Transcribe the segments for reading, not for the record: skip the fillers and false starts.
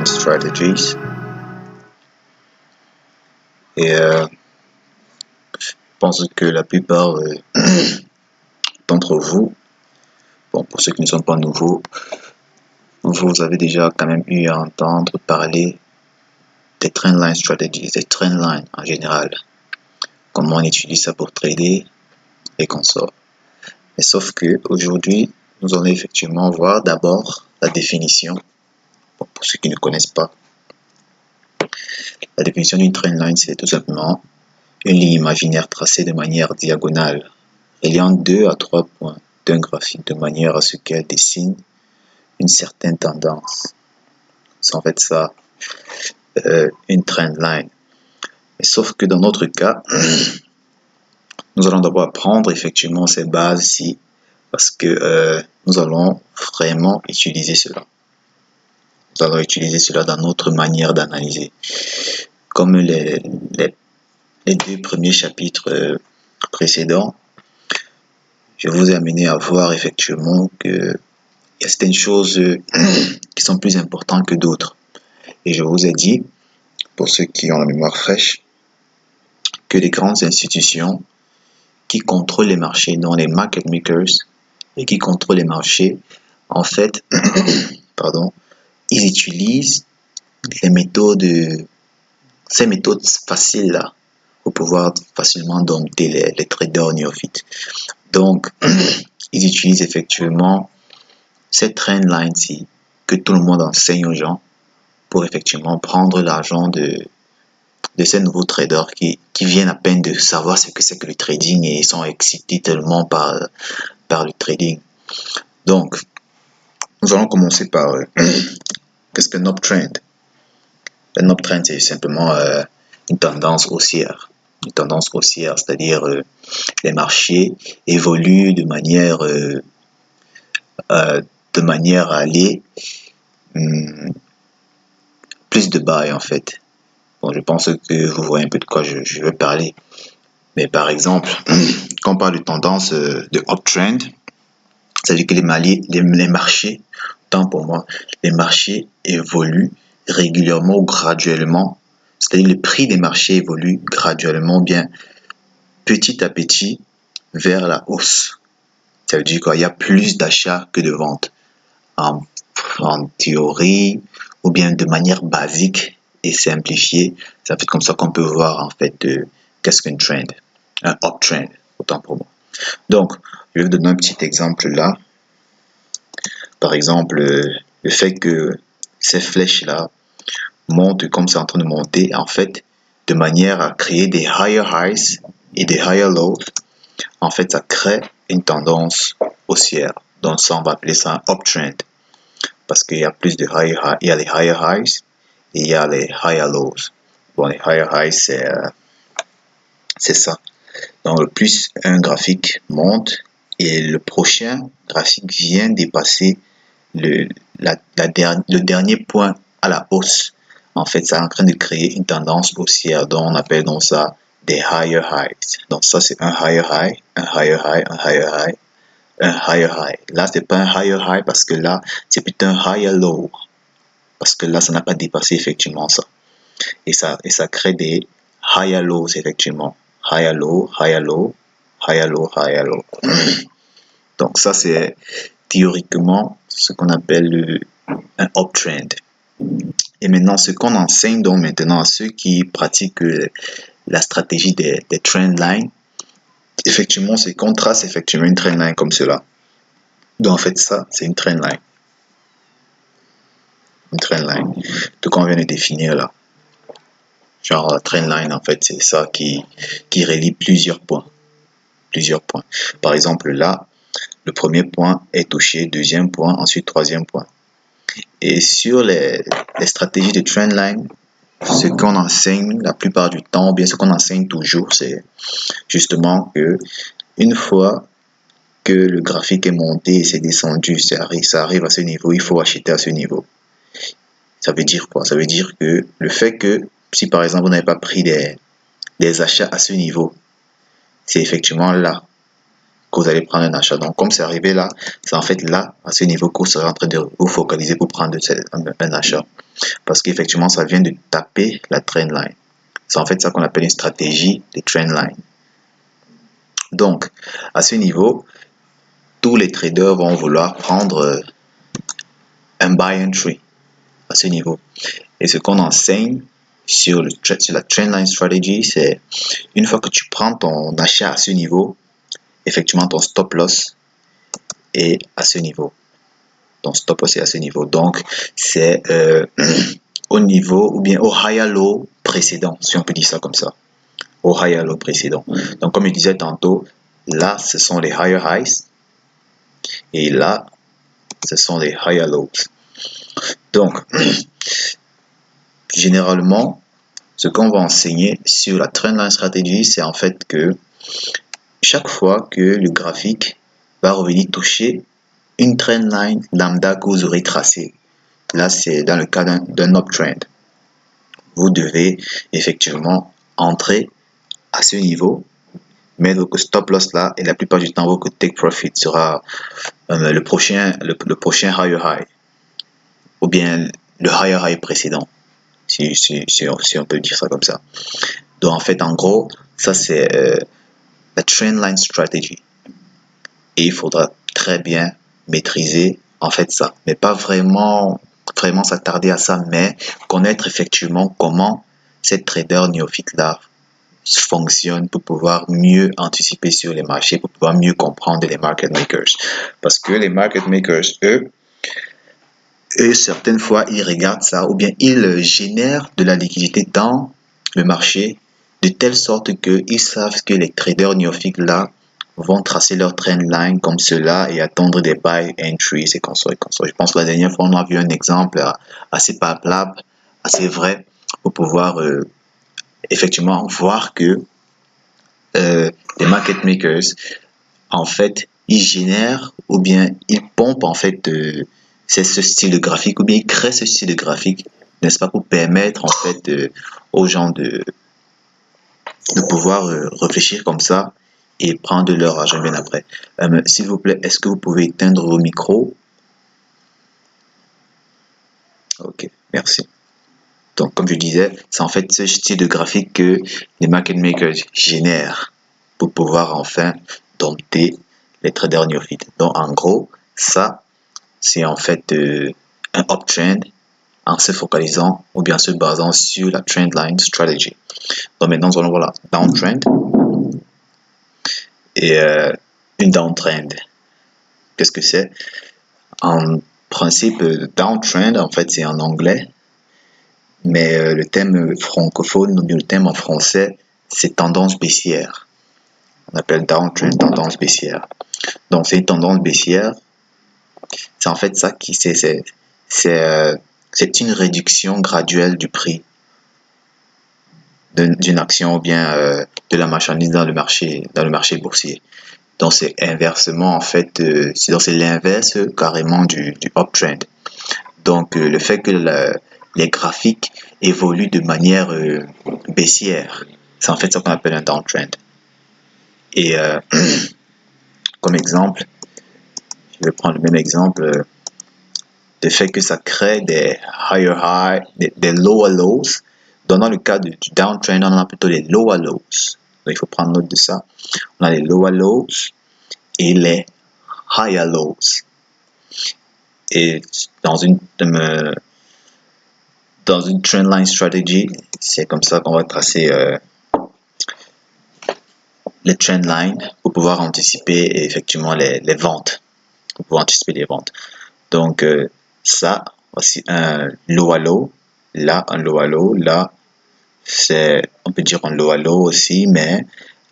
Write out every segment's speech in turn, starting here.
Trendline Strategies. Et je pense que la plupart d'entre vous, bon, pour ceux qui ne sont pas nouveaux, vous avez déjà quand même eu à entendre parler des Trendline Strategies, des Trendline en général. Comment on utilise ça pour trader et consorts. Mais sauf que aujourd'hui, nous allons effectivement voir d'abord la définition. Bon, pour ceux qui ne connaissent pas, la définition d'une trendline, c'est tout simplement une ligne imaginaire tracée de manière diagonale, reliant 2 à 3 points d'un graphique de manière à ce qu'elle dessine une certaine tendance. C'est en fait ça, une trendline. Mais sauf que dans notre cas, nous allons d'abord apprendre effectivement ces bases-ci, parce que nous allons vraiment utiliser cela. Nous allons utiliser cela dans notre manière d'analyser. Comme les deux premiers chapitres précédents, je vous ai amené à voir effectivement que il y a certaines choses qui sont plus importantes que d'autres. Et je vous ai dit, pour ceux qui ont la mémoire fraîche, que les grandes institutions qui contrôlent les marchés, dont les market makers, et qui contrôlent les marchés, en fait, pardon, ils utilisent les méthodes, ces méthodes faciles là, pour pouvoir facilement dompter les traders néophytes. Donc, ils utilisent effectivement cette trendline-ci que tout le monde enseigne aux gens pour effectivement prendre l'argent de ces nouveaux traders qui viennent à peine de savoir ce que c'est que le trading et ils sont excités tellement par le trading. Donc, nous allons commencer par qu'est-ce qu'un uptrend? Un uptrend, c'est simplement une tendance haussière. Une tendance haussière, c'est-à-dire les marchés évoluent de manière à aller plus de bas en fait. Bon, je pense que vous voyez un peu de quoi je veux parler. Mais par exemple, quand on parle de tendance de uptrend, c'est-à-dire que les marchés, tant pour moi, les marchés évoluent régulièrement ou graduellement. C'est-à-dire le prix des marchés évolue graduellement, bien petit à petit vers la hausse. Ça veut dire qu'il y a plus d'achats que de ventes. En théorie, ou bien de manière basique et simplifiée, ça fait comme ça qu'on peut voir en fait qu'est-ce qu'un trend, un uptrend, autant pour moi. Donc, je vais vous donner un petit exemple là. Par exemple, le fait que ces flèches-là montent comme c'est en train de monter, en fait, de manière à créer des higher highs et des higher lows, en fait, ça crée une tendance haussière. Donc ça, on va appeler ça un uptrend. Parce qu'il y a plus de higher highs, il y a les higher highs et il y a les higher lows. Bon, les higher highs, c'est ça. Donc, le plus un graphique monte et le prochain graphique vient dépasser le dernier point à la hausse. En fait, ça est en train de créer une tendance haussière. Donc, on appelle donc ça des higher highs. Donc, ça, c'est un higher high, un higher high, un higher high, un higher high. Là, c'est pas un higher high parce que là, c'est plutôt un higher low. Parce que là, ça n'a pas dépassé effectivement ça. Et ça crée des higher lows effectivement. Higher low, higher low, higher low, higher low. Donc ça, c'est théoriquement ce qu'on appelle un uptrend. Et maintenant, ce qu'on enseigne donc maintenant à ceux qui pratiquent la stratégie des trendlines, effectivement, c'est qu'on trace effectivement une trendline comme cela. Donc en fait, ça, c'est une trendline. Une trendline. Tout qu'on vient de définir là. Genre, la trendline, en fait, c'est ça qui relie plusieurs points. Plusieurs points. Par exemple, là, le premier point est touché, deuxième point, ensuite troisième point. Et sur les stratégies de trendline, ce qu'on enseigne la plupart du temps, ou bien ce qu'on enseigne toujours, c'est justement que une fois que le graphique est monté et c'est descendu, ça arrive à ce niveau, il faut acheter à ce niveau. Ça veut dire quoi? Ça veut dire que le fait que si par exemple vous n'avez pas pris des achats à ce niveau, c'est effectivement là que vous allez prendre un achat. Donc, comme c'est arrivé là, c'est en fait là, à ce niveau que vous serez en train de vous focaliser pour prendre un achat. Parce qu'effectivement, ça vient de taper la trendline. C'est en fait ça qu'on appelle une stratégie de trendline. Donc, à ce niveau, tous les traders vont vouloir prendre un buy entry à ce niveau. Et ce qu'on enseigne sur la trendline strategy, c'est une fois que tu prends ton achat à ce niveau, effectivement ton stop loss est à ce niveau. Ton stop loss est à ce niveau. Donc, c'est au niveau ou bien au higher low précédent, si on peut dire ça comme ça. Au higher low précédent. Donc, comme je disais tantôt, là, ce sont les higher highs. Et là, ce sont les higher lows. Donc, généralement, ce qu'on va enseigner sur la trendline stratégie, c'est en fait que chaque fois que le graphique va revenir toucher une trendline lambda que vous aurez tracée, là c'est dans le cas d'un uptrend, vous devez effectivement entrer à ce niveau, mettre votre stop loss là, et la plupart du temps votre take profit sera le prochain higher high, ou bien le higher high précédent, si on peut dire ça comme ça. Donc en fait, en gros, ça c'est la trendline strategy. Et il faudra très bien maîtriser en fait ça, mais pas vraiment s'attarder à ça, mais connaître effectivement comment cette trader néophyte là fonctionne pour pouvoir mieux anticiper sur les marchés, pour pouvoir mieux comprendre les market makers. Parce que les market makers, eux, certaines fois, ils regardent ça, ou bien ils génèrent de la liquidité dans le marché, de telle sorte qu'ils savent que les traders néophytes là vont tracer leur trendline comme cela et attendre des buy entries et consorts et consorts. Je pense que la dernière fois, on a vu un exemple assez palpable, assez vrai, pour pouvoir effectivement voir que les market makers, en fait, ils génèrent ou bien ils pompent en fait ce style de graphique, ou bien ils créent ce style de graphique, n'est-ce pas, pour permettre en fait aux gens de pouvoir réfléchir comme ça et prendre leur argent bien après. S'il vous plaît, est-ce que vous pouvez éteindre vos micros? Ok, merci. Donc, comme je disais, c'est en fait ce style de graphique que les market makers génèrent pour pouvoir enfin dompter les traders néophytes. Donc, en gros, ça, c'est en fait un uptrend en se focalisant ou bien se basant sur la trendline strategy. Donc, maintenant, nous allons voir la downtrend et une downtrend. Qu'est-ce que c'est? En principe, downtrend, en fait, c'est en anglais. Mais le thème francophone, ou bien le thème en français, c'est tendance baissière. On appelle downtrend tendance baissière. Donc, c'est une tendance baissière. C'est en fait ça qui c'est une réduction graduelle du prix d'une action ou bien de la marchandise dans le marché boursier. Donc, c'est inversement, en fait, c'est l'inverse carrément du uptrend. Donc, le fait que les graphiques évoluent de manière baissière, c'est en fait ça qu'on appelle un downtrend. Et comme exemple, je vais prendre le même exemple, le fait que ça crée des higher highs, des lower lows. Donc, dans le cas du downtrend, on a plutôt les lower lows. Donc, il faut prendre note de ça. On a les lower lows et les higher lows. Et dans une trendline strategy, c'est comme ça qu'on va tracer les trendlines pour pouvoir anticiper effectivement les ventes. Pour pouvoir anticiper les ventes. Donc, ça, voici un low à low. Là, un low à low. Là, on peut dire un low à low aussi, mais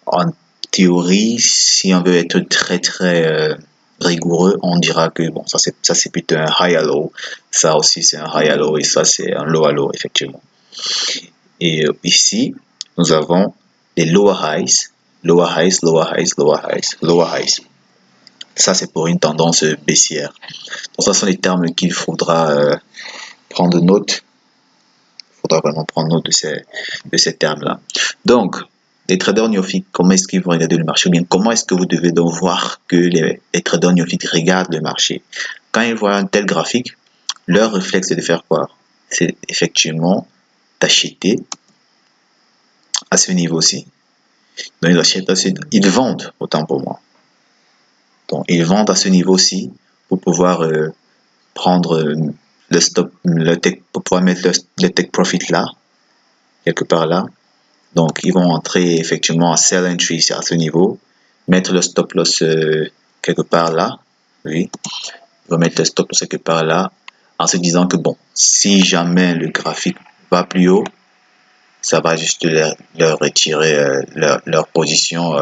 en théorie, si on veut être très, très rigoureux, on dira que bon, ça c'est plutôt un high à low. Ça aussi, c'est un high à low et ça, c'est un low à low, effectivement. Et ici, nous avons les lower highs, lower highs, lower highs, lower highs, lower highs. Ça, c'est pour une tendance baissière. Donc, ça sont les termes qu'il faudra prendre note. Il faudra vraiment prendre note de ces termes-là. Donc, les traders néophytes, comment est-ce qu'ils vont regarder le marché, ou bien comment est-ce que vous devez donc voir que les traders néophytes regardent le marché. Quand ils voient un tel graphique, leur réflexe c'est de faire quoi? C'est effectivement d'acheter à ce niveau-ci. Donc ils achètent ils vendent, autant pour moi. Donc ils vendent à ce niveau-ci pour pouvoir prendre le stop, pour pouvoir mettre le take profit là, quelque part là. Donc ils vont entrer effectivement à sell entry à ce niveau, mettre le stop loss quelque part là, oui, ils vont mettre le stop loss quelque part là, en se disant que bon, si jamais le graphique va plus haut, ça va juste leur retirer leur position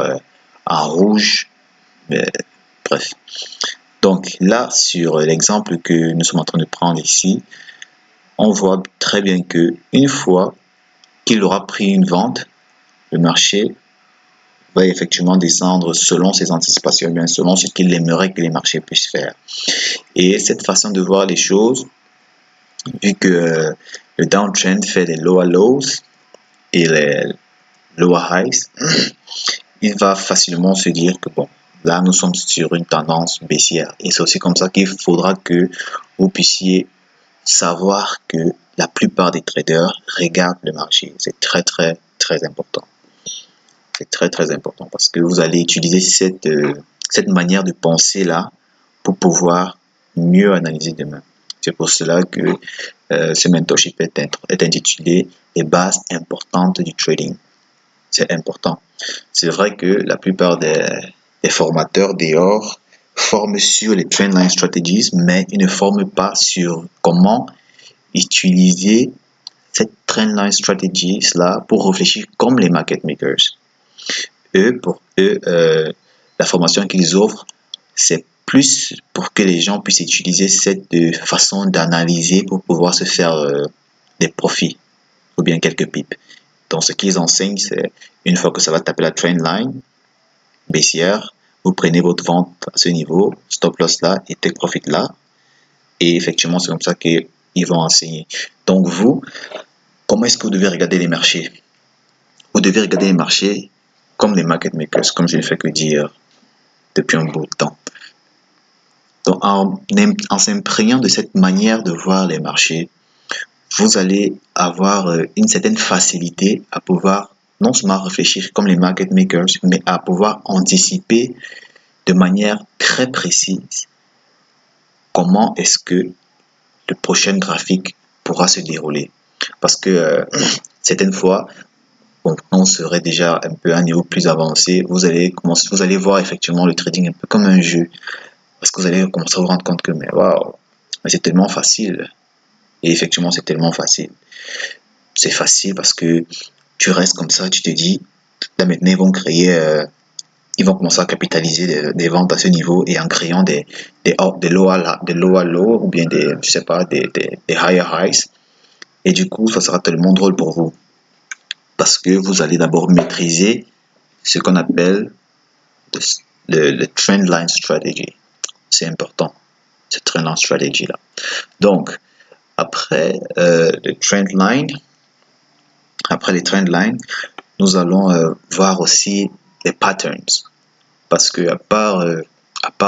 en rouge. Mais, bref. Donc là, sur l'exemple que nous sommes en train de prendre ici, on voit très bien que une fois qu'il aura pris une vente, le marché va effectivement descendre selon ses anticipations, bien selon ce qu'il aimerait que les marchés puissent faire. Et cette façon de voir les choses, vu que le downtrend fait des lower lows et les lower highs, il va facilement se dire que bon, là nous sommes sur une tendance baissière. Et c'est aussi comme ça qu'il faudra que vous puissiez savoir que la plupart des traders regardent le marché. C'est très important. C'est très important parce que vous allez utiliser cette manière de penser là pour pouvoir mieux analyser demain. C'est pour cela que ce mentorship est intitulé les bases importantes du trading. C'est important. C'est vrai que la plupart des formateurs dehors forment sur les trendline strategies, mais ils ne forment pas sur comment utiliser cette trendline strategies là pour réfléchir comme les market makers. Pour eux, la formation qu'ils offrent, c'est plus pour que les gens puissent utiliser cette façon d'analyser pour pouvoir se faire des profits ou bien quelques pips. Donc, ce qu'ils enseignent, c'est une fois que ça va taper la trendline baissière, vous prenez votre vente à ce niveau, stop loss là et take profit là. Et effectivement, c'est comme ça qu'ils vont enseigner. Donc, vous, comment est-ce que vous devez regarder les marchés? Vous devez regarder les marchés comme les market makers, comme je ne fais que dire depuis un bout de temps. Donc, en s'imprégnant de cette manière de voir les marchés, vous allez avoir une certaine facilité à pouvoir non seulement réfléchir comme les market makers, mais à pouvoir anticiper de manière très précise comment est-ce que le prochain graphique pourra se dérouler. Parce que certaines fois, on serait déjà un peu à un niveau plus avancé, vous allez voir effectivement le trading un peu comme un jeu. Parce que vous allez commencer à vous rendre compte que mais waouh, c'est tellement facile. Et effectivement, c'est tellement facile. C'est facile parce que tu restes comme ça, tu te dis, là maintenant ils vont commencer à capitaliser des ventes à ce niveau et en créant des lower low ou bien des higher highs. Et du coup, ça sera tellement drôle pour vous. Parce que vous allez d'abord maîtriser ce qu'on appelle le trendline strategy. C'est important, cette trendline strategy là. Donc, après les trendlines, nous allons voir aussi les patterns. Parce que à part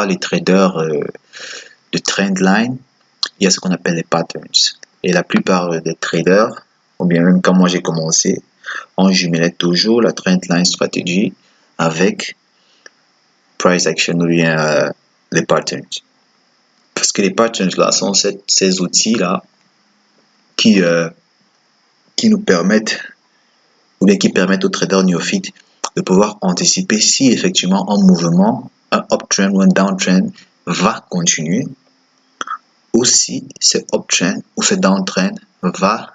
les traders de trendline, il y a ce qu'on appelle les patterns. Et la plupart des traders, ou bien même quand moi j'ai commencé, on jumelait toujours la trendline strategy avec price action ou bien les patterns. Parce que les patterns là sont ces outils là qui nous permettent ou bien qui permettent aux traders néophytes de pouvoir anticiper si effectivement un mouvement, un uptrend ou un downtrend va continuer, ou si ce uptrend ou ce downtrend va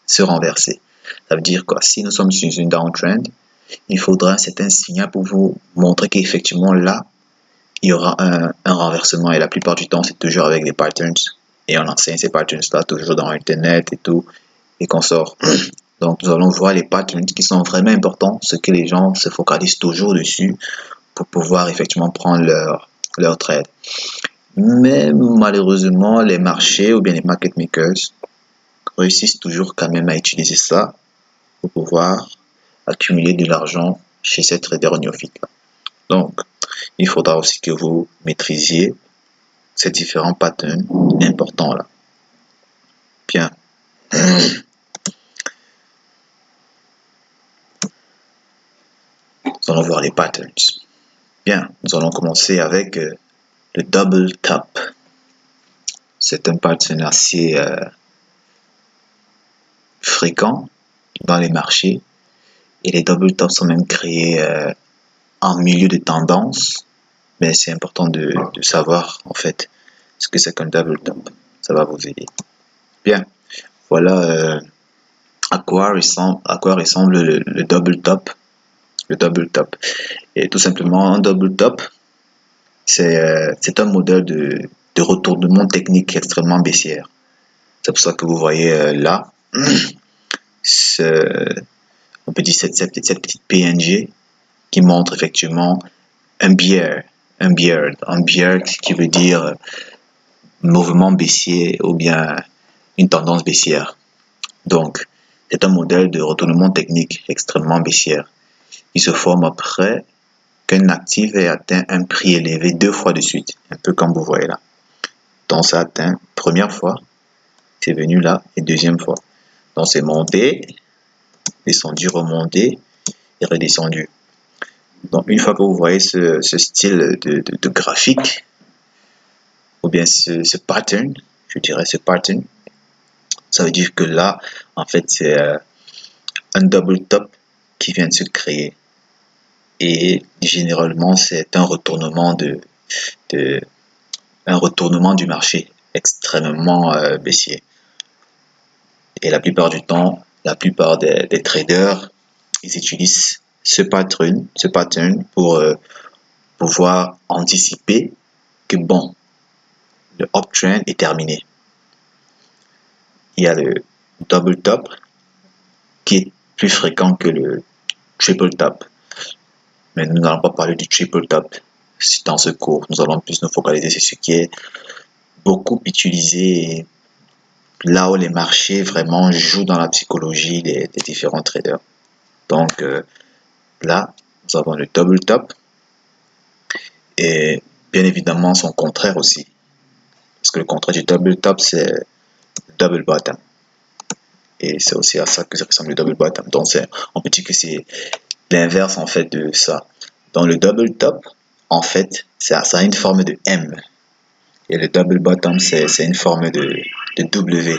se renverser. Ça veut dire quoi? Si nous sommes sur une downtrend, il faudra un certain signal pour vous montrer qu'effectivement là, il y aura un renversement. Et la plupart du temps, c'est toujours avec des patterns. Et on enseigne ces patterns-là toujours dans Internet et tout, et qu'on sort. Donc, nous allons voir les patterns qui sont vraiment importants, ce que les gens se focalisent toujours dessus pour pouvoir effectivement prendre leur trade. Mais malheureusement, les marchés ou bien les market makers réussissent toujours quand même à utiliser ça pour pouvoir accumuler de l'argent chez ces traders néophytes là. Donc, il faudra aussi que vous maîtrisiez ces différents patterns importants là. Bien. Nous allons voir les patterns. Bien, nous allons commencer avec le double top. C'est un pattern assez fréquent dans les marchés et les double tops sont même créés en milieu de tendance, mais c'est important de savoir en fait ce que c'est qu'un double top. Ça va vous aider. Bien, voilà à quoi ressemble le double top. Le double top. Et tout simplement, un double top, c'est un modèle de retournement technique extrêmement baissière. C'est pour ça que vous voyez là, on peut dire cette petite PNG qui montre effectivement un bear qui veut dire mouvement baissier ou bien une tendance baissière. Donc, c'est un modèle de retournement technique extrêmement baissière qui se forme après qu'un actif ait atteint un prix élevé 2 fois de suite, un peu comme vous voyez là. Donc ça atteint première fois, c'est venu là, et deuxième fois. Donc c'est monté, descendu, remonté et redescendu. Donc une fois que vous voyez ce style de graphique, ou bien ce pattern, je dirais ce pattern, ça veut dire que là, en fait, c'est un double top qui vient de se créer. Et généralement, c'est un retournement du marché extrêmement baissier. Et la plupart du temps, la plupart des traders, ils utilisent ce pattern pour pouvoir anticiper que bon, le uptrend est terminé. Il y a le double top qui est plus fréquent que le triple top. Mais nous n'allons pas parler du triple top dans ce cours. Nous allons plus nous focaliser sur ce qui est beaucoup utilisé et là où les marchés vraiment jouent dans la psychologie des différents traders. Donc là, nous avons le double top et bien évidemment son contraire aussi. Parce que le contraire du double top, c'est le double bottom. Et c'est aussi à ça que ça ressemble le double bottom. Donc on peut dire que c'est l'inverse en fait de ça. Dans le double top, en fait, ça a une forme de M. Et le double bottom, c'est une forme de W.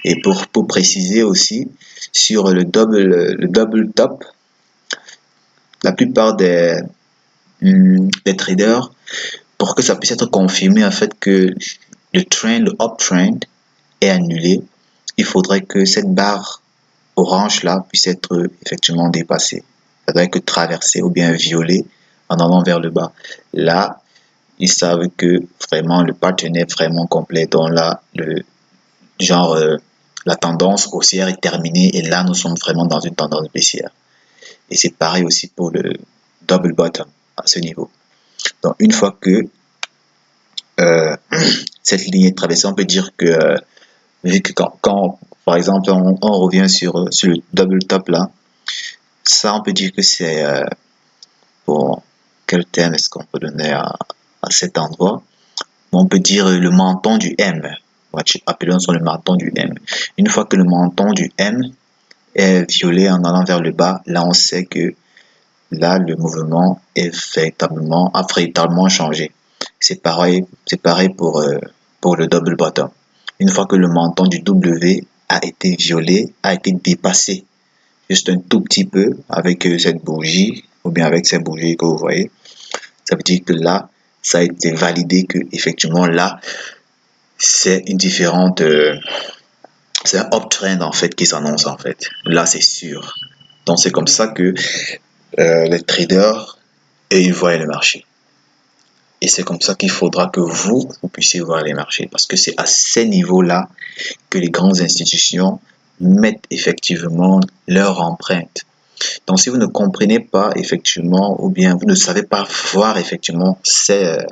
Et pour préciser aussi, sur le double top, la plupart des traders, pour que ça puisse être confirmé en fait que le uptrend est annulé, il faudrait que cette barre orange là puisse être effectivement dépassée. Ça doit être traversé ou bien violé en allant vers le bas. Là, ils savent que vraiment le pattern est vraiment complet. Donc là, la tendance haussière est terminée et là, nous sommes vraiment dans une tendance baissière. Et c'est pareil aussi pour le double bottom à ce niveau. Donc une fois que cette ligne est traversée, on peut dire que vu que quand par exemple on revient sur le double top là, ça on peut dire que c'est bon, quel terme est-ce qu'on peut donner à cet endroit? On peut dire le menton du M. Appelons ça le menton du M. Une fois que le menton du M est violé en allant vers le bas, là on sait que là le mouvement est a véritablement changé. C'est pareil pour le double bottom. Une fois que le menton du W a été violé, a été dépassé juste un tout petit peu avec cette bougie ou bien avec ces bougies que vous voyez, ça veut dire que là ça a été validé que effectivement là c'est une différente c'est un uptrend en fait qui s'annonce en fait. Là c'est sûr. Donc c'est comme ça que les traders ils voient le marché. Et c'est comme ça qu'il faudra que vous puissiez voir les marchés. Parce que c'est à ces niveaux-là que les grandes institutions mettent effectivement leur empreinte. Donc si vous ne comprenez pas effectivement, ou bien vous ne savez pas voir effectivement ces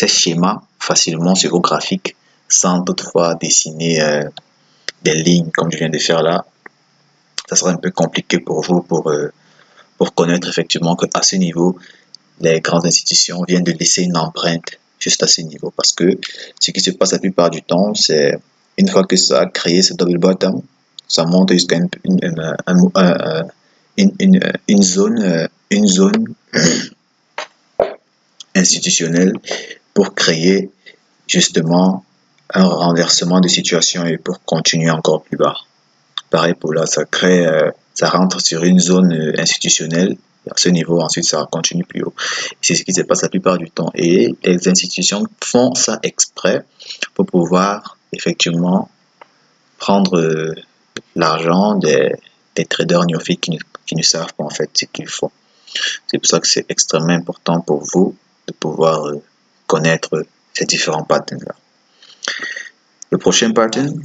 schémas facilement sur vos graphiques, sans toutefois dessiner des lignes comme je viens de faire là, ça sera un peu compliqué pour vous pour pour connaître effectivement qu'à ce niveau, les grandes institutions viennent de laisser une empreinte juste à ce niveau. Parce que ce qui se passe la plupart du temps, c'est une fois que ça a créé ce double bottom, ça monte jusqu'à une zone institutionnelle pour créer justement un renversement de situation et pour continuer encore plus bas. Pareil pour là, ça rentre sur une zone institutionnelle. À ce niveau, ensuite, ça continue plus haut. C'est ce qui se passe la plupart du temps. Et les institutions font ça exprès pour pouvoir effectivement prendre l'argent des traders néophytes qui ne savent pas en fait ce qu'ils font. C'est pour ça que c'est extrêmement important pour vous de pouvoir connaître ces différents patterns-là. Le prochain pattern,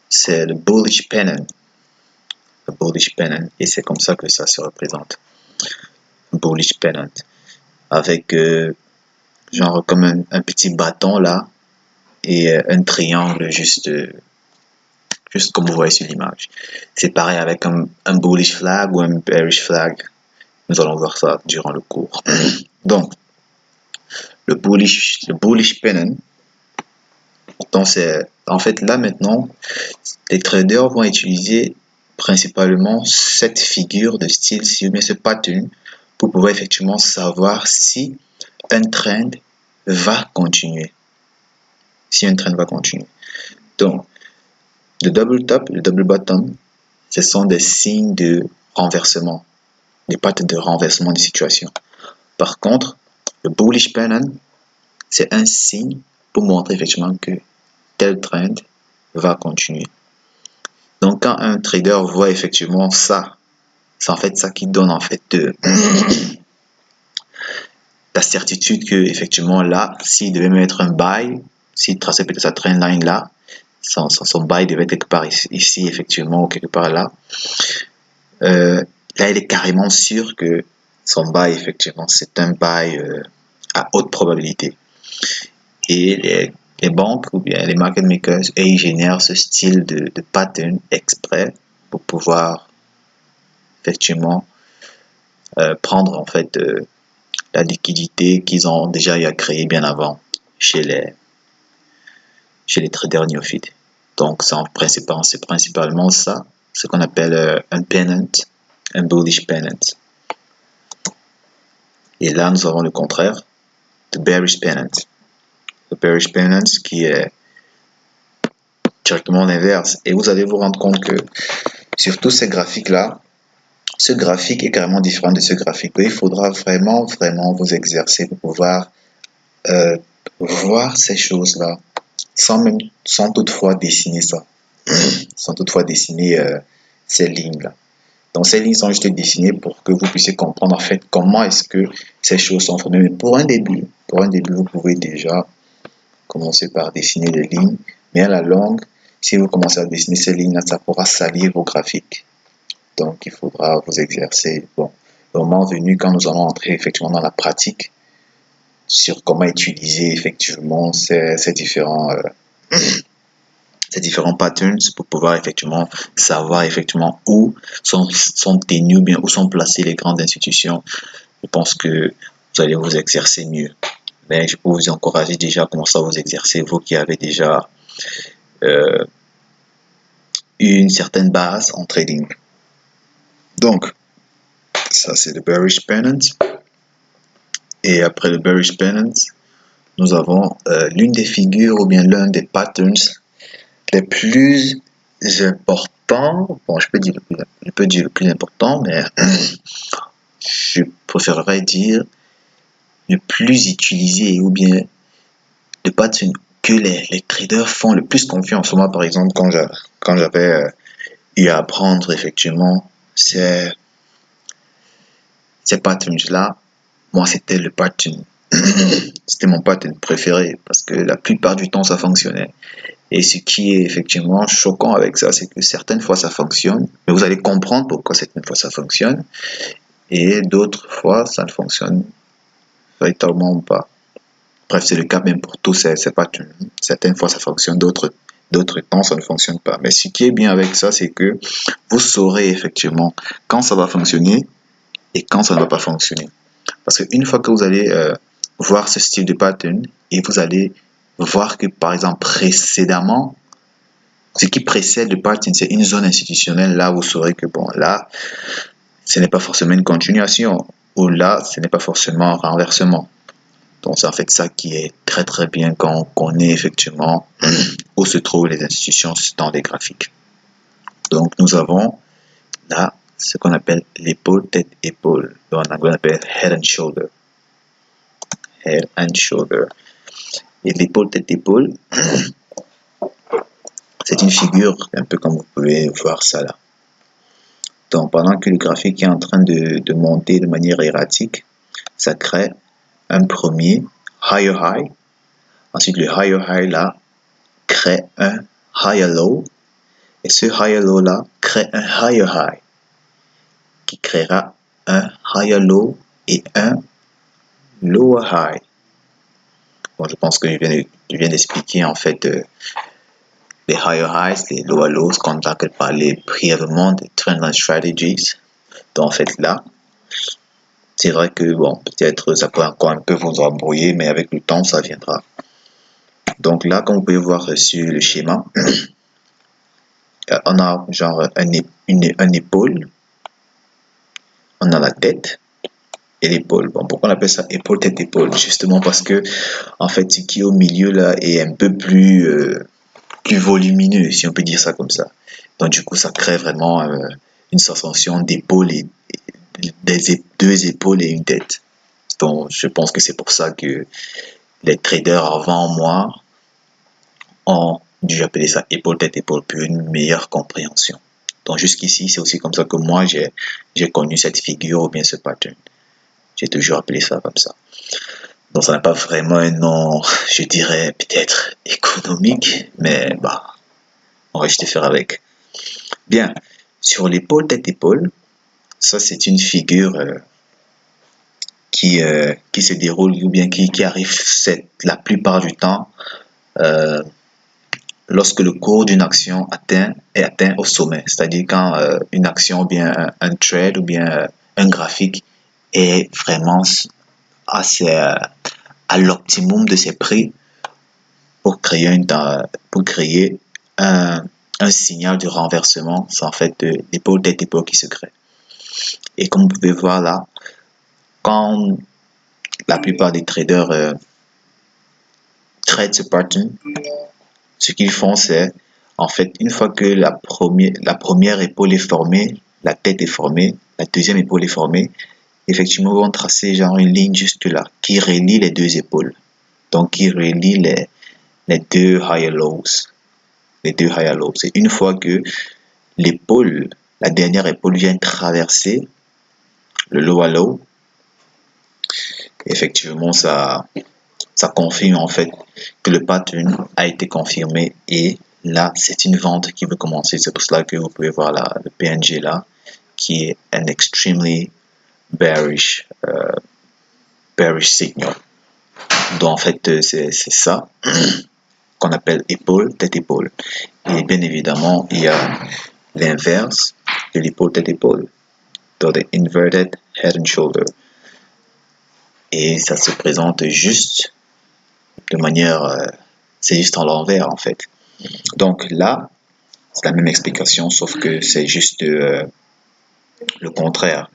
c'est le bullish pennant. Le bullish pennant. Et c'est comme ça que ça se représente. Bullish pennant. Avec genre comme un petit bâton là et un triangle juste comme vous voyez sur l'image. C'est pareil avec un bullish flag ou un bearish flag. Nous allons voir ça durant le cours. Donc, le bullish pennant, donc c'est en fait là maintenant, les traders vont utiliser principalement cette figure de style, si bien ce pattern, pour pouvoir effectivement savoir si un trend va continuer. Si un trend va continuer. Donc, le double top, le double bottom, ce sont des signes de renversement, des patterns de renversement de situation. Par contre, le bullish pennant, c'est un signe pour montrer effectivement que tel trend va continuer. Donc, quand un trader voit effectivement ça, c'est en fait ça qui donne en fait la certitude que effectivement là, s'il devait mettre un buy, s'il traçait peut-être sa trendline là, son buy devait être quelque part ici effectivement ou quelque part là. Là, il est carrément sûr que son buy effectivement c'est un buy à haute probabilité. Et les banques ou bien les market makers, et ils génèrent ce style de pattern exprès pour pouvoir effectivement prendre en fait la liquidité qu'ils ont déjà eu à créer bien avant chez les traders néophytes. Donc c'est principalement ça, ce qu'on appelle un pennant, un bullish pennant. Et là nous avons le contraire, le bearish pennant. Le bearish pennant qui est directement l'inverse. Et vous allez vous rendre compte que sur tous ces graphiques-là, ce graphique est carrément différent de ce graphique. Il faudra vraiment vous exercer pour pouvoir voir ces choses-là sans toutefois dessiner ça. Sans toutefois dessiner ces lignes-là. Donc ces lignes sont juste dessinées pour que vous puissiez comprendre en fait comment est-ce que ces choses sont formées. Mais pour un début, vous pouvez déjà commencer par dessiner les lignes. Mais à la longue, si vous commencez à dessiner ces lignes-là, ça pourra salir vos graphiques. Donc, il faudra vous exercer. Bon, le moment venu, quand nous allons entrer effectivement dans la pratique sur comment utiliser effectivement ces différents patterns pour pouvoir effectivement savoir effectivement où sont tenues bien, où sont placées les grandes institutions. Je pense que vous allez vous exercer mieux. Mais je peux vous encourager déjà à commencer à vous exercer, vous qui avez déjà une certaine base en trading. Donc, ça c'est le bearish pennant. Et après le bearish pennant, nous avons l'une des figures ou bien l'un des patterns les plus importants. Bon, je peux dire le plus important, mais je préférerais dire le plus utilisé ou bien le pattern que les traders font le plus confiance. Moi, par exemple, quand j'avais eu à apprendre effectivement ces patterns-là, moi, c'était le pattern. C'était mon pattern préféré parce que la plupart du temps, ça fonctionnait. Et ce qui est effectivement choquant avec ça, c'est que certaines fois, ça fonctionne, mais vous allez comprendre pourquoi certaines fois, ça fonctionne, et d'autres fois, ça ne fonctionne véritablement pas. Bref, c'est le cas même pour tous ces patterns. Certaines fois, ça fonctionne, d'autres temps, ça ne fonctionne pas. Mais ce qui est bien avec ça, c'est que vous saurez effectivement quand ça va fonctionner et quand ça ne va pas fonctionner. Parce qu'une fois que vous allez voir ce style de pattern et vous allez voir que par exemple précédemment, ce qui précède le pattern, c'est une zone institutionnelle, là vous saurez que bon, là, ce n'est pas forcément une continuation, ou là, ce n'est pas forcément un renversement. Donc c'est en fait ça qui est très très bien quand on connaît effectivement où se trouvent les institutions dans les graphiques. Donc nous avons là ce qu'on appelle l'épaule, tête-épaule. En anglais on appelle head and shoulder. Head and shoulder. Et l'épaule, tête-épaule, c'est une figure un peu comme vous pouvez voir ça là. Donc pendant que le graphique est en train de monter de manière erratique, ça crée un premier higher high. Ensuite le higher high là crée un higher low. Et ce higher low là crée un higher high qui créera un higher low et un lower high. Bon, je pense que je viens d'expliquer en fait les higher highs, les lower lows, qu'on a parlé brièvement des trendline strategies. Donc en fait là, c'est vrai que bon, peut-être ça peut encore un peu vous embrouiller, mais avec le temps ça viendra. Donc là, comme vous pouvez voir sur le schéma, on a genre un épaule, on a la tête et l'épaule. Bon, pourquoi on appelle ça épaule, tête, épaule? Justement parce que en fait ce qui est au milieu là est un peu plus volumineux, si on peut dire ça comme ça. Donc du coup ça crée vraiment une sensation d'épaule et deux épaules et une tête. Donc je pense que c'est pour ça que les traders avant moi ont dû appeler ça épaule, tête, épaule pour une meilleure compréhension. Donc jusqu'ici c'est aussi comme ça que moi j'ai connu cette figure ou bien ce pattern. J'ai toujours appelé ça comme ça. Donc ça n'a pas vraiment un nom, je dirais peut-être économique, mais bah, on va juste faire avec. Bien, sur l'épaule, tête-épaule, ça c'est une figure qui se déroule ou bien qui arrive la plupart du temps lorsque le cours d'une action est atteint au sommet. C'est-à-dire quand une action ou bien un trade ou bien un graphique est vraiment à l'optimum de ses prix pour créer un signal de renversement. C'est en fait l'épaule tête-épaule qui se crée. Et comme vous pouvez voir là, quand la plupart des traders trade ce pattern, ce qu'ils font c'est en fait une fois que la première épaule est formée, la tête est formée, la deuxième épaule est formée, effectivement ils vont tracer genre une ligne juste là qui relie les deux épaules, donc qui relie les deux higher lows, et une fois que l'épaule, la dernière épaule vient traverser le lower low, effectivement ça confirme en fait que le pattern a été confirmé et là c'est une vente qui veut commencer. C'est pour cela que vous pouvez voir là le PNG là qui est un extremely bearish signal. Donc en fait c'est ça qu'on appelle épaule, tête-épaule. Et bien évidemment il y a l'inverse de l'épaule, tête-épaule, donc the inverted head and shoulder. Et ça se présente juste de manière, c'est juste en l'envers en fait. Donc là, c'est la même explication, sauf que c'est juste le contraire.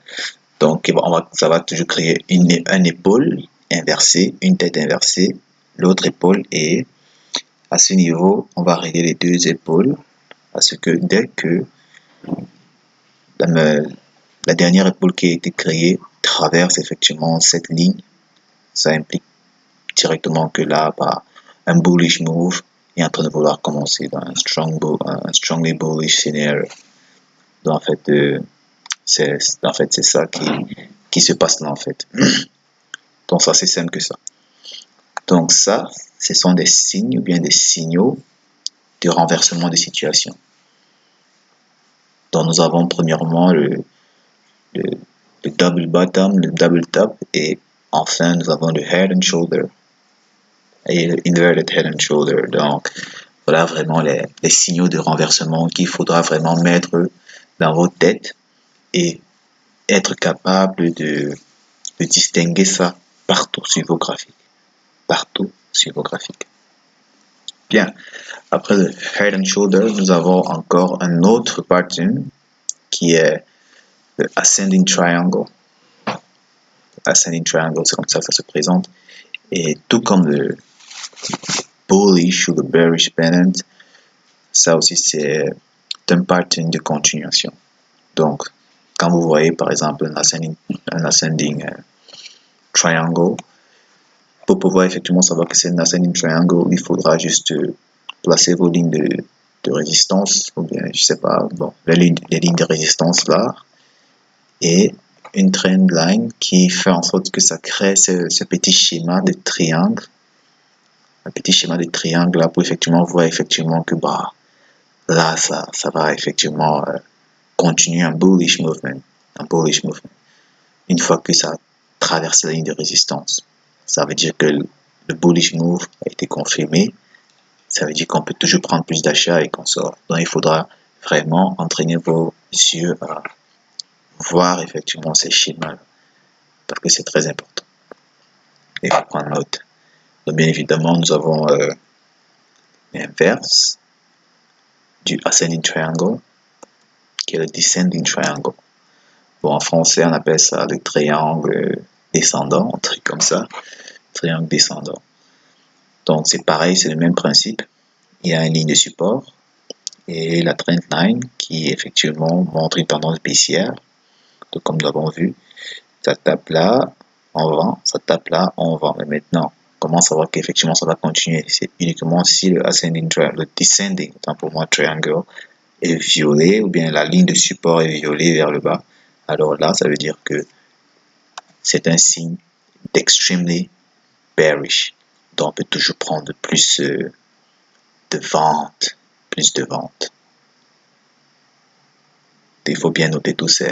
Donc ça va toujours créer un épaule inversée, une tête inversée, l'autre épaule, et à ce niveau, on va relier les deux épaules, parce que dès que la dernière épaule qui a été créée traverse effectivement cette ligne, ça implique directement que là, bah, un bullish move est en train de vouloir commencer dans un strongly bullish scenario. Donc en fait, c'est ça qui se passe là en fait. Donc ça c'est simple que ça. Donc ça, ce sont des signes ou bien des signaux de renversement de situation. Donc nous avons premièrement le double bottom, le double top, et enfin nous avons le head and shoulder et le inverted head and shoulder. Donc voilà vraiment les signaux de renversement qu'il faudra vraiment mettre dans votre tête et être capable de distinguer ça partout sur vos graphiques. Partout sur vos graphiques. Bien, après le Head and Shoulder, nous avons encore un autre pattern qui est le Ascending Triangle. Ascending Triangle, c'est comme ça que ça se présente. Et tout comme le Bullish ou le Bearish Pennant, ça aussi c'est un pattern de continuation. Donc, quand vous voyez par exemple un ascending triangle, pour pouvoir effectivement savoir que c'est un ascending triangle, il faudra juste placer vos lignes de résistance, ou bien, je sais pas, bon, les lignes de résistance là, et une trend line qui fait en sorte que ça crée ce petit schéma de triangle, un petit schéma de triangle là pour effectivement voir effectivement que bah là ça va effectivement continuer un bullish movement, une fois que ça traverse la ligne de résistance. Ça veut dire que le bullish move a été confirmé. Ça veut dire qu'on peut toujours prendre plus d'achats et qu'on sort. Donc il faudra vraiment entraîner vos yeux à voir effectivement ces schémas parce que c'est très important. Il faut prendre note. Donc bien évidemment, nous avons l'inverse du ascending triangle qui est le descending triangle. Bon, en français, on appelle ça le triangle descendant, un truc comme ça. Triangle descendant. Donc c'est pareil, c'est le même principe. Il y a une ligne de support et la trend line qui effectivement montre une tendance baissière. Donc comme nous l'avons vu, ça tape là, on vend, ça tape là, on vend. Mais maintenant, comment savoir qu'effectivement ça va continuer? C'est uniquement si le ascending triangle, le descending, autant pour moi triangle, est violet ou bien la ligne de support est violée vers le bas. Alors là, ça veut dire que c'est un signe d'extremely bearish. Donc on peut toujours prendre plus de vente, plus de vente. Il faut bien noter tous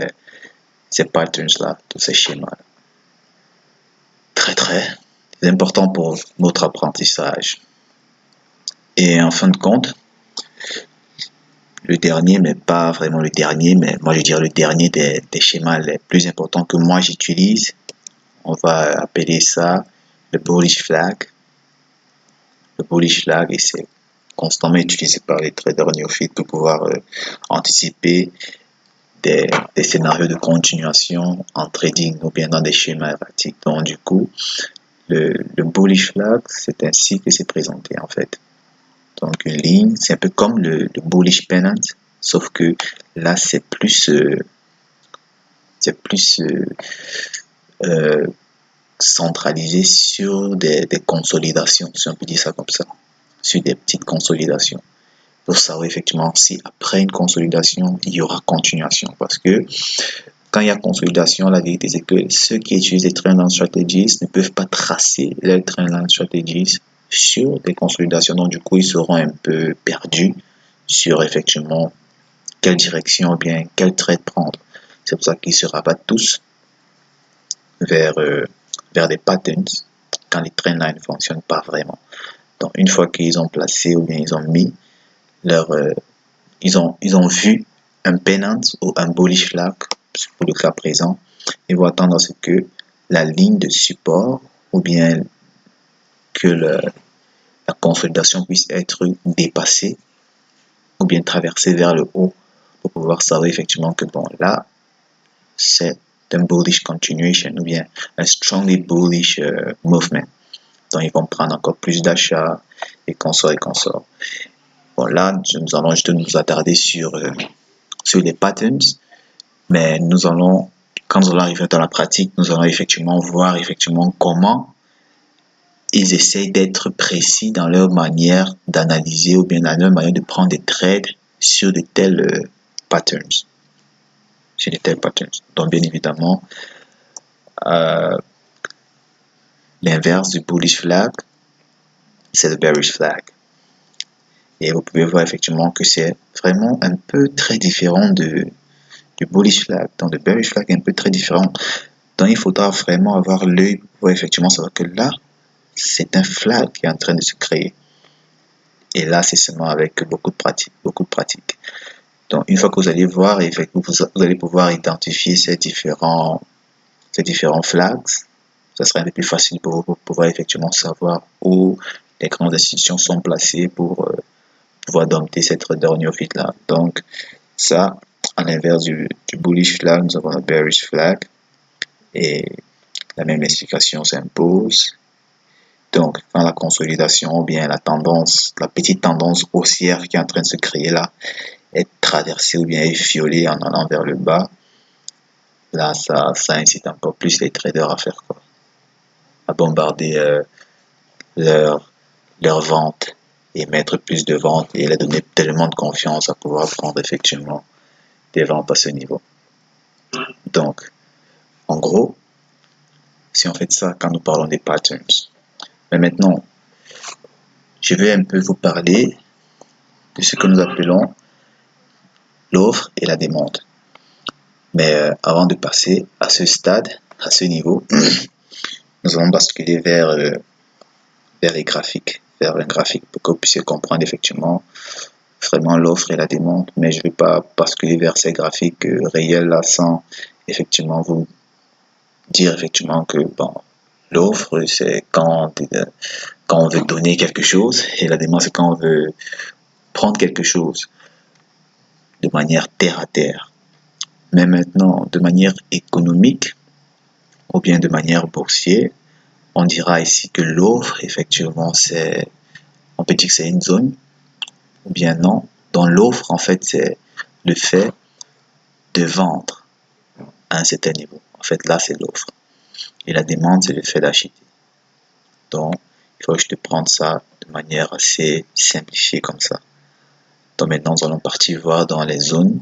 ces patterns-là, tous ces schémas-là. Très important pour notre apprentissage. Et en fin de compte, le dernier, mais pas vraiment le dernier, mais moi je dirais le dernier des schémas les plus importants que moi j'utilise, on va appeler ça le bullish flag. Le bullish flag, et c'est constamment utilisé par les traders néophytes pour pouvoir anticiper des scénarios de continuation en trading ou bien dans des schémas erratiques. Donc du coup, le bullish flag, c'est ainsi que c'est présenté en fait. Donc une ligne, c'est un peu comme le bullish pennant, sauf que là c'est plus centralisé sur des consolidations, si on peut dire ça comme ça, sur des petites consolidations, pour savoir effectivement si après une consolidation, il y aura continuation. Parce que quand il y a consolidation, la vérité c'est que ceux qui utilisent les trendline strategies ne peuvent pas tracer les trendline strategies sur des consolidations. Donc du coup, ils seront un peu perdus sur effectivement quelle direction ou bien quel trade prendre. C'est pour ça qu'ils se rabattent tous vers des patterns quand les trendlines ne fonctionnent pas vraiment. Donc une fois qu'ils ont placé ou bien ils ont mis leur ils ont vu un pennant ou un bullish flag pour le cas présent, ils vont attendre à ce que la ligne de support ou bien que la consolidation puisse être dépassée ou bien traversée vers le haut pour pouvoir savoir effectivement que bon là c'est un bullish continuation ou bien un strongly bullish movement. Donc ils vont prendre encore plus d'achats et consorts. Bon là nous allons juste nous attarder sur les patterns, mais quand nous allons arriver dans la pratique, nous allons effectivement voir effectivement comment ils essayent d'être précis dans leur manière d'analyser ou bien dans leur manière de prendre des trades sur de tels patterns. Donc bien évidemment, l'inverse du bullish flag, c'est le bearish flag. Et vous pouvez voir effectivement que c'est vraiment un peu très différent du bullish flag. Donc le bearish flag est un peu très différent. Donc il faudra vraiment avoir l'œil pour effectivement savoir que là, c'est un flag qui est en train de se créer. Et là, c'est seulement avec beaucoup de pratique. Donc, une fois que vous allez voir, vous allez pouvoir identifier ces différents flags. Ça sera un peu plus facile pour vous pour pouvoir effectivement savoir où les grandes institutions sont placées pour pouvoir dompter cette order néophyte là. Donc, ça, à l'inverse du bullish flag, nous avons le bearish flag et la même explication s'impose. Donc, quand la consolidation ou bien la petite tendance haussière qui est en train de se créer là, est traversée ou bien est violée en allant vers le bas, là, ça incite encore plus les traders à faire quoi? À bombarder leur vente et mettre plus de ventes et leur donner tellement de confiance à pouvoir prendre effectivement des ventes à ce niveau. Donc, en gros, si on fait ça quand nous parlons des patterns. Mais maintenant, je vais un peu vous parler de ce que nous appelons l'offre et la demande. Mais avant de passer à ce stade, à ce niveau, nous allons basculer vers les graphiques, vers un graphique pour que vous puissiez comprendre effectivement vraiment l'offre et la demande. Mais je ne vais pas basculer vers ces graphiques réels là sans effectivement vous dire effectivement que bon, l'offre c'est quand on veut donner quelque chose et la demande c'est quand on veut prendre quelque chose de manière terre à terre. Mais maintenant, de manière économique ou bien de manière boursière, on dira ici que l'offre, effectivement, on peut dire que c'est une zone, ou bien non. Dans l'offre, en fait, c'est le fait de vendre à un certain niveau. En fait, là, c'est l'offre. Et la demande, c'est le fait d'acheter. Donc, il faut que je te prenne ça de manière assez simplifiée comme ça. Donc maintenant, nous allons partir voir dans les zones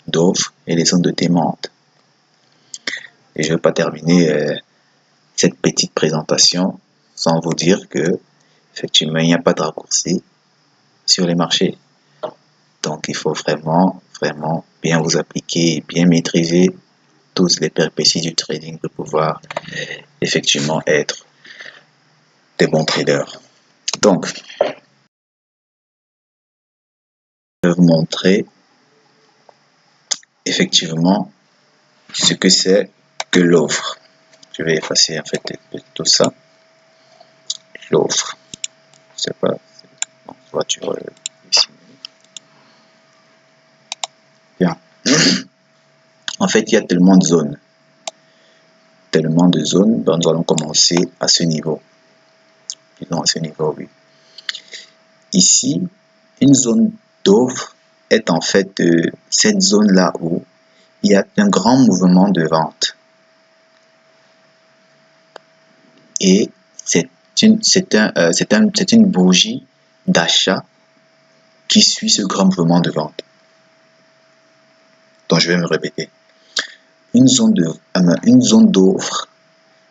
d'offre et les zones de demande. Et je ne vais pas terminer cette petite présentation sans vous dire que effectivement il n'y a pas de raccourci sur les marchés. Donc il faut vraiment bien vous appliquer et bien maîtriser tous les péripéties du trading pour pouvoir effectivement être des bons traders. Donc je vais vous montrer effectivement ce que c'est que l'offre. Je vais effacer en fait tout ça. L'offre. Je sais pas. Voiture ici. Bien. En fait, il y a tellement de zones. Ben, nous allons commencer à ce niveau. Disons à ce niveau, oui. Ici, une zone d'offre est en fait cette zone-là où il y a un grand mouvement de vente. Et c'est une bougie d'achat qui suit ce grand mouvement de vente. Donc, je vais me répéter. Une zone d'offre,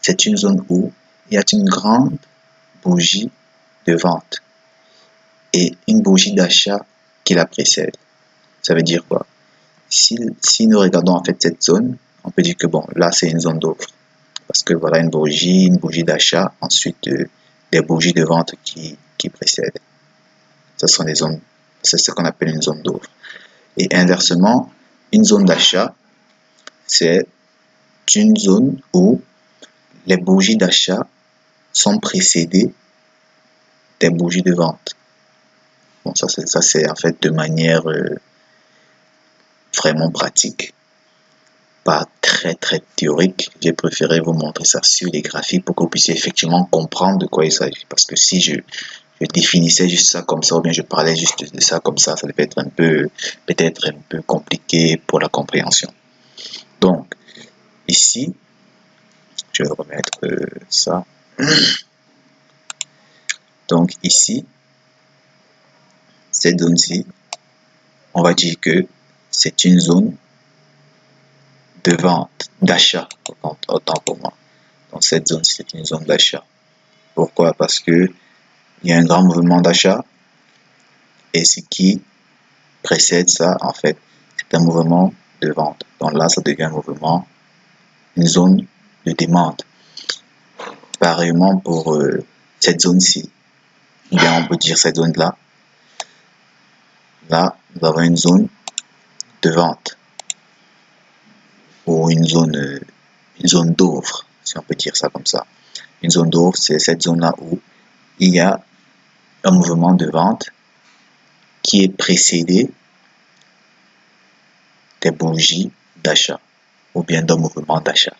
c'est une zone où il y a une grande bougie de vente et une bougie d'achat qui la précède. Ça veut dire quoi? Si nous regardons en fait cette zone, on peut dire que bon, là c'est une zone d'offre. Parce que voilà une bougie d'achat, ensuite des bougies de vente qui précèdent. Ce sont des zones, c'est ce qu'on appelle une zone d'offre. Et inversement, une zone d'achat, c'est une zone où les bougies d'achat sont précédées des bougies de vente. Bon, ça c'est en fait de manière vraiment pratique, pas très théorique. J'ai préféré vous montrer ça sur les graphiques pour que vous puissiez effectivement comprendre de quoi il s'agit. Parce que si je définissais juste ça comme ça, ou bien je parlais juste de ça comme ça devait être peut-être un peu compliqué pour la compréhension. Donc, ici, je vais remettre ça. Donc ici, cette zone-ci, on va dire que c'est une zone de vente, d'achat, autant pour moi. Donc cette zone-ci, c'est une zone d'achat. Pourquoi? Parce que il y a un grand mouvement d'achat et ce qui précède ça, en fait, c'est un mouvement de vente. Donc là, ça devient un mouvement, une zone de demande. Pareillement pour cette zone-ci, ou bien on peut dire cette zone-là. Là, nous avons une zone de vente ou une zone d'offre, si on peut dire ça comme ça. Une zone d'offre, c'est cette zone-là où il y a un mouvement de vente qui est précédé des bougies d'achat ou bien d'un mouvement d'achat.